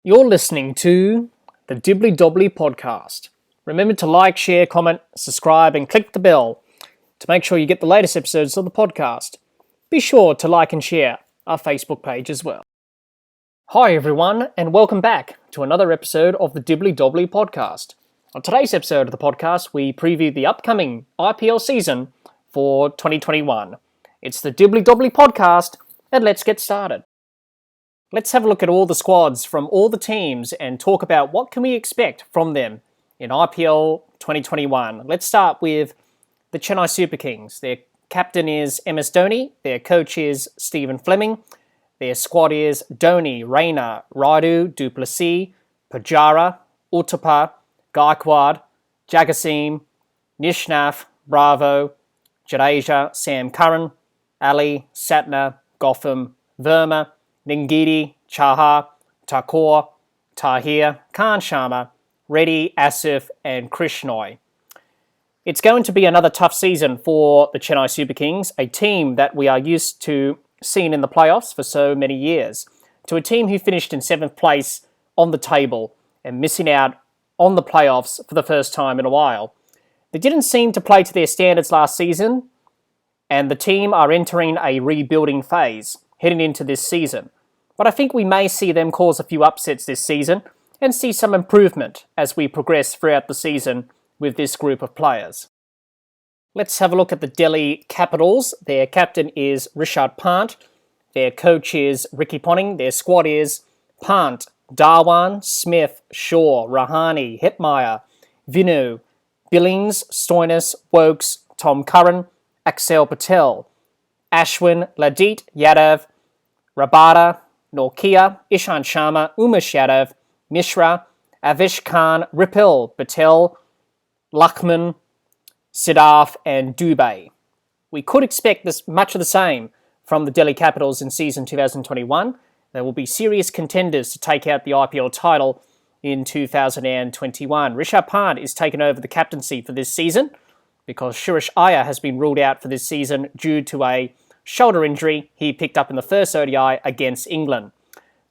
You're listening to the Dibbly Dobbly Podcast. Remember to like, share, comment, subscribe, and click the bell to make sure you get the latest episodes of the podcast. Be sure to like and share our Facebook page as well. Hi everyone, and welcome back to another episode of the Dibbly Dobbly Podcast. On today's episode of the podcast, we preview the upcoming IPL season for 2021. It's the Dibbly Dobbly Podcast, and let's get started. Let's have a look at all the squads from all the teams and talk about what can we expect from them in IPL 2021. Let's start with the Chennai Super Kings. Their captain is MS Dhoni. Their coach is Stephen Fleming. Their squad is Dhoni, Raina, Raidu, du Plessis, Pujara, Uthappa, Gaikwad, Jagasim, Nishnath, Bravo, Jadeja, Sam Curran, Ali, Satna, Gotham, Verma, Ngidi, Chahar, Thakur, Tahir, Khan Sharma, Reddy, Asif, and Krishnoi. It's going to be another tough season for the Chennai Super Kings, a team that we are used to seeing in the playoffs for so many years, to a team who finished in 7th place on the table and missing out on the playoffs for the first time in a while. They didn't seem to play to their standards last season, and the team are entering a rebuilding phase heading into this season. But I think we may see them cause a few upsets this season and see some improvement as we progress throughout the season with this group of players. Let's have a look at the Delhi Capitals. Their captain is Rishabh Pant. Their coach is Ricky Ponting. Their squad is Pant, Dhawan, Smith, Shaw, Rahane, Hetmeyer, Vinu, Billings, Stoinis, Wokes, Tom Curran, Axel Patel, Ashwin, Ladit, Yadav, Rabada, Norkia, Ishan Sharma, Umesh Yadav, Mishra, Avish Khan, Ripil, Patel, Luckman, Siddharth, and Dubey. We could expect much of the same from the Delhi Capitals in season 2021. They will be serious contenders to take out the IPL title in 2021. Rishabh Pant is taking over the captaincy for this season because Suresh Iyer has been ruled out for this season due to a shoulder injury he picked up in the first ODI against England.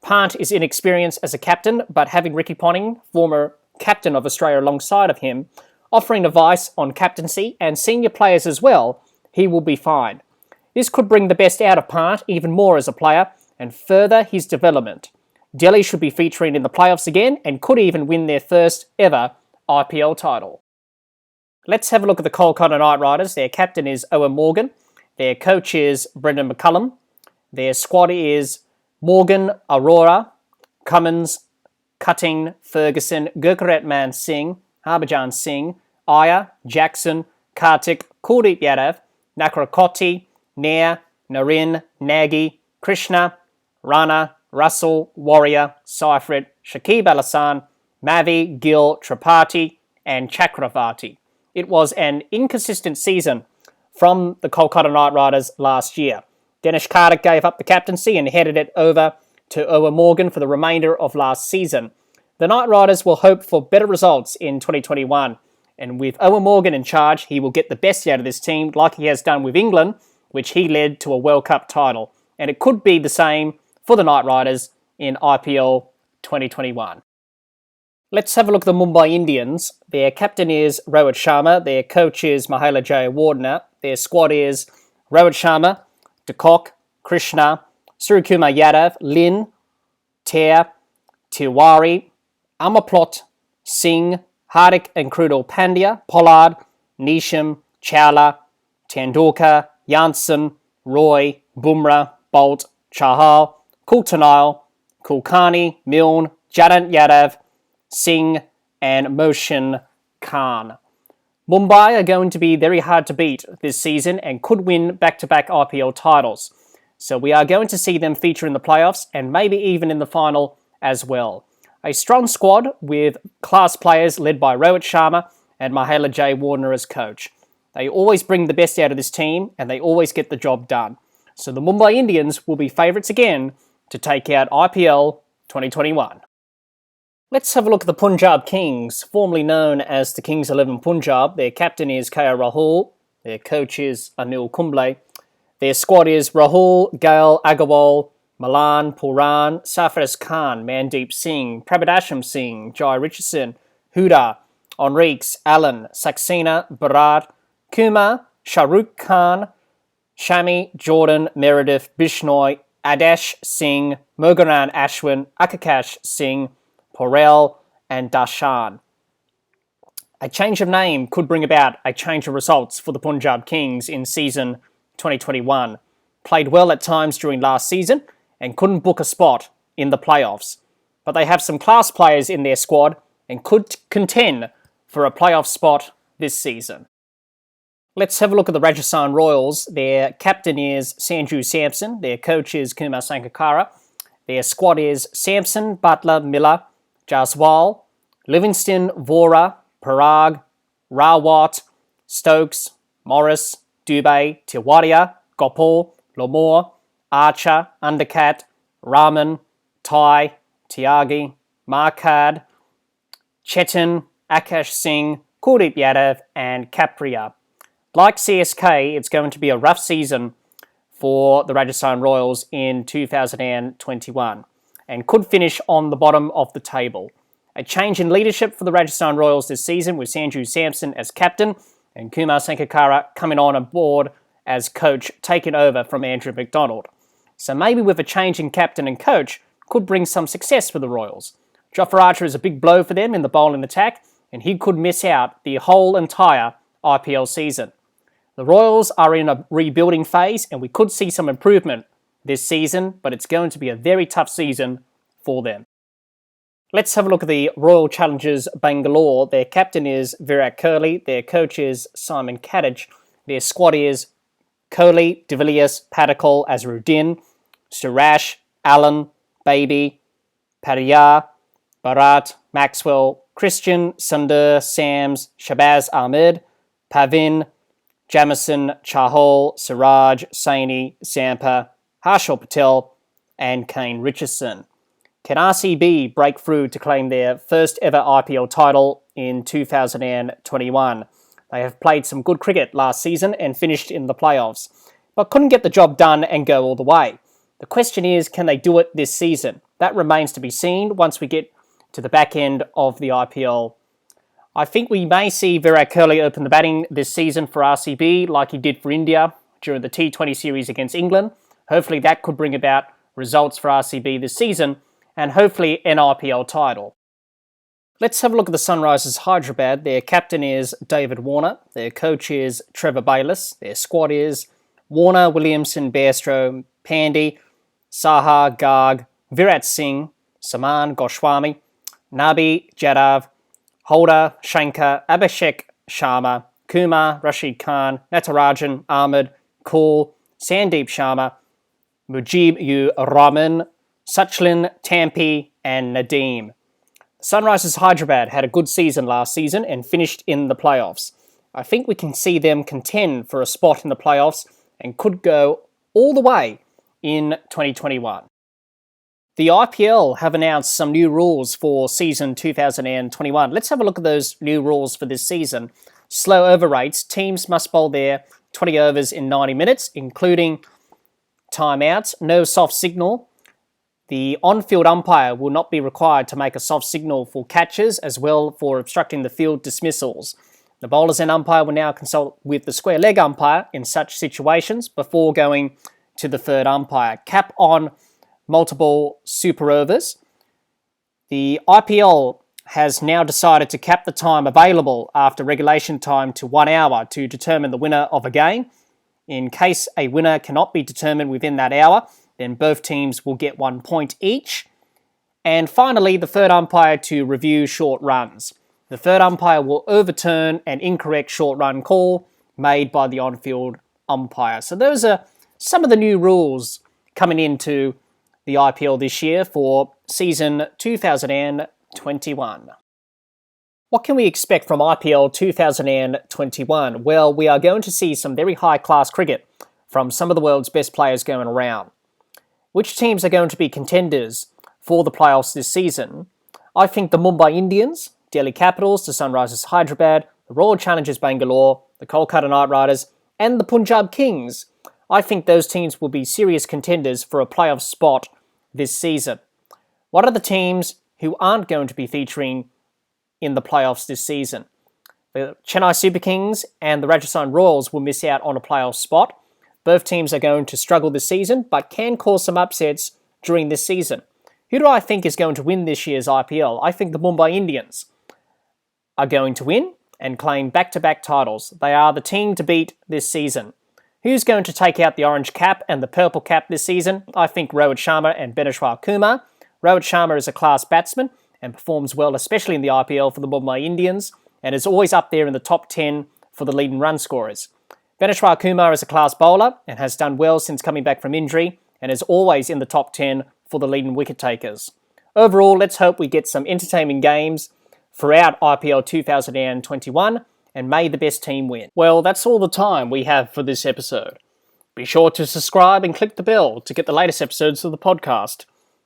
Pant is inexperienced as a captain, but having Ricky Ponting, former captain of Australia alongside of him, offering advice on captaincy and senior players as well, he will be fine. This could bring the best out of Pant even more as a player and further his development. Delhi should be featuring in the playoffs again and could even win their first ever IPL title. Let's have a look at the Kolkata Knight Riders. Their captain is Owen Morgan. Their coach is Brendan McCullum. Their squad is Morgan, Aurora, Cummins, Cutting, Ferguson, Gurkarat Man Singh, Harbhajan Singh, Iyer, Jackson, Kartik, Kuldeep Yadav, Nakarkoti, Nair, Naren, Nagy, Krishna, Rana, Russell, Warrior, Seifert, Shakib Al Hassan, Mavi, Gill, Tripathi, and Chakravarti. It was an inconsistent season from the Kolkata Knight Riders last year. Dinesh Karthik gave up the captaincy and headed it over to Owen Morgan for the remainder of last season. The Knight Riders will hope for better results in 2021, and with Owen Morgan in charge, he will get the best out of this team like he has done with England, which he led to a World Cup title. And it could be the same for the Knight Riders in IPL 2021. Let's have a look at the Mumbai Indians. Their captain is Rohit Sharma. Their coach is Mahela Jayawardene. Their squad is Rohit Sharma, De Kock, Krishna, Suryakumar Yadav, Lin, Ter, Tiwari, Amarplot, Singh, Hardik and Krudal Pandya, Pollard, Neesham, Chawla, Tendulkar, Janssen, Roy, Bumrah, Bolt, Chahal, Kulkarni, Kulkarni, Milne, Jadant Yadav, Singh, and Mohsin Khan. Mumbai are going to be very hard to beat this season and could win back-to-back IPL titles. So we are going to see them feature in the playoffs and maybe even in the final as well. A strong squad with class players led by Rohit Sharma and Mahela Jayawardene as coach. They always bring the best out of this team and they always get the job done. So the Mumbai Indians will be favourites again to take out IPL 2021. Let's have a look at the Punjab Kings, formerly known as the Kings 11 Punjab. Their captain is KL Rahul. Their coach is Anil Kumble. Their squad is Rahul, Gale, Agarwal, Milan, Pooran, Sarfaraz Khan, Mandeep Singh, Prabhadasham Singh, Jai Richardson, Huda, Enriques, Allen, Saxena, Bharat, Kumar, Shahrukh Khan, Shami, Jordan, Meredith, Bishnoi, Adesh Singh, Murugan Ashwin, Akakash Singh, Porel, and Darshan. A change of name could bring about a change of results for the Punjab Kings in season 2021. Played well at times during last season and couldn't book a spot in the playoffs. But they have some class players in their squad and could contend for a playoff spot this season. Let's have a look at the Rajasthan Royals. Their captain is Sanju Samson. Their coach is Kumar Sangakkara. Their squad is Samson, Butler, Miller, Jaswal, Livingston, Vora, Parag, Rawat, Stokes, Morris, Dubey, Tiwaria, Gopal, Lamore, Archer, Undercat, Rahman, Tai, Tyagi, Markad, Chetan, Akash Singh, Kuldeep Yadav, and Kapria. Like CSK, it's going to be a rough season for the Rajasthan Royals in 2021 and could finish on the bottom of the table. A change in leadership for the Rajasthan Royals this season with Sanju Samson as captain and Kumar Sangakkara coming on board as coach, taking over from Andrew McDonald. So maybe with a change in captain and coach could bring some success for the Royals. Jofra Archer is a big blow for them in the bowling attack, and he could miss out the whole entire IPL season. The Royals are in a rebuilding phase, and we could see some improvement this season, but it's going to be a very tough season for them. Let's have a look at the Royal Challengers Bangalore. Their captain is Virat Kohli. Their coach is Simon Kadich. Their squad is Kohli, De Villiers, Padikkal, Azharuddin, Suraj, Allen, Baby, Padiyar, Bharat, Maxwell, Christian, Sundar, Sams, Shabazz Ahmed, Pavin, Jamison, Chahal, Siraj, Saini, Zampa, Harshal Patel, and Kane Richardson. Can RCB break through to claim their first ever IPL title in 2021? They have played some good cricket last season and finished in the playoffs, but couldn't get the job done and go all the way. The question is, can they do it this season? That remains to be seen once we get to the back end of the IPL. I think we may see Virat Kohli open the batting this season for RCB like he did for India during the T20 series against England. Hopefully that could bring about results for RCB this season and hopefully an IPL title. Let's have a look at the Sunrisers Hyderabad. Their captain is David Warner. Their coach is Trevor Bayliss. Their squad is Warner, Williamson, Bairstow, Pandey, Saha, Garg, Virat Singh, Saman, Goswami, Nabi, Jadav, Holder, Shankar, Abhishek Sharma, Kumar, Rashid Khan, Natarajan, Ahmed, Kaul, Sandeep Sharma, Mujib Rahman, Sachlin, Tampi, and Nadeem. Sunrisers Hyderabad had a good season last season and finished in the playoffs. I think we can see them contend for a spot in the playoffs and could go all the way in 2021. The IPL have announced some new rules for season 2021. Let's have a look at those new rules for this season. Slow over rates. Teams must bowl their 20 overs in 90 minutes, including timeouts. No soft signal. The on-field umpire will not be required to make a soft signal for catches as well for obstructing the field dismissals. The bowlers and umpire will now consult with the square leg umpire in such situations before going to the third umpire. Cap on multiple super overs. The IPL has now decided to cap the time available after regulation time to 1 hour to determine the winner of a game. In case a winner cannot be determined within that hour, then both teams will get 1 point each. And finally, the third umpire to review short runs. The third umpire will overturn an incorrect short run call made by the on-field umpire. So those are some of the new rules coming into the IPL this year for season 2021. What can we expect from IPL 2021? Well, we are going to see some very high-class cricket from some of the world's best players going around. Which teams are going to be contenders for the playoffs this season? I think the Mumbai Indians, Delhi Capitals, the Sunrisers Hyderabad, the Royal Challengers Bangalore, the Kolkata Knight Riders, and the Punjab Kings I think those teams will be serious contenders for a playoff spot this season. What are the teams who aren't going to be featuring in the playoffs this season? The Chennai Super Kings and the Rajasthan Royals will miss out on a playoff spot. Both teams are going to struggle this season, but can cause some upsets during this season. Who do I think is going to win this year's IPL? I think the Mumbai Indians are going to win and claim back-to-back titles. They are the team to beat this season. Who's going to take out the orange cap and the purple cap this season? I think Rohit Sharma and Bhuvneshwar Kumar. Rohit Sharma is a class batsman and performs well, especially in the IPL for the Mumbai Indians, and is always up there in the top 10 for the leading run scorers. Bhuvneshwar Kumar is a class bowler and has done well since coming back from injury and is always in the top 10 for the leading wicket takers. Overall, let's hope we get some entertaining games throughout IPL 2021 and may the best team win. Well, that's all the time we have for this episode. Be sure to subscribe and click the bell to get the latest episodes of the podcast,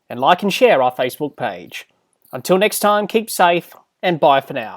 and like and share our Facebook page. Until next time, keep safe and bye for now.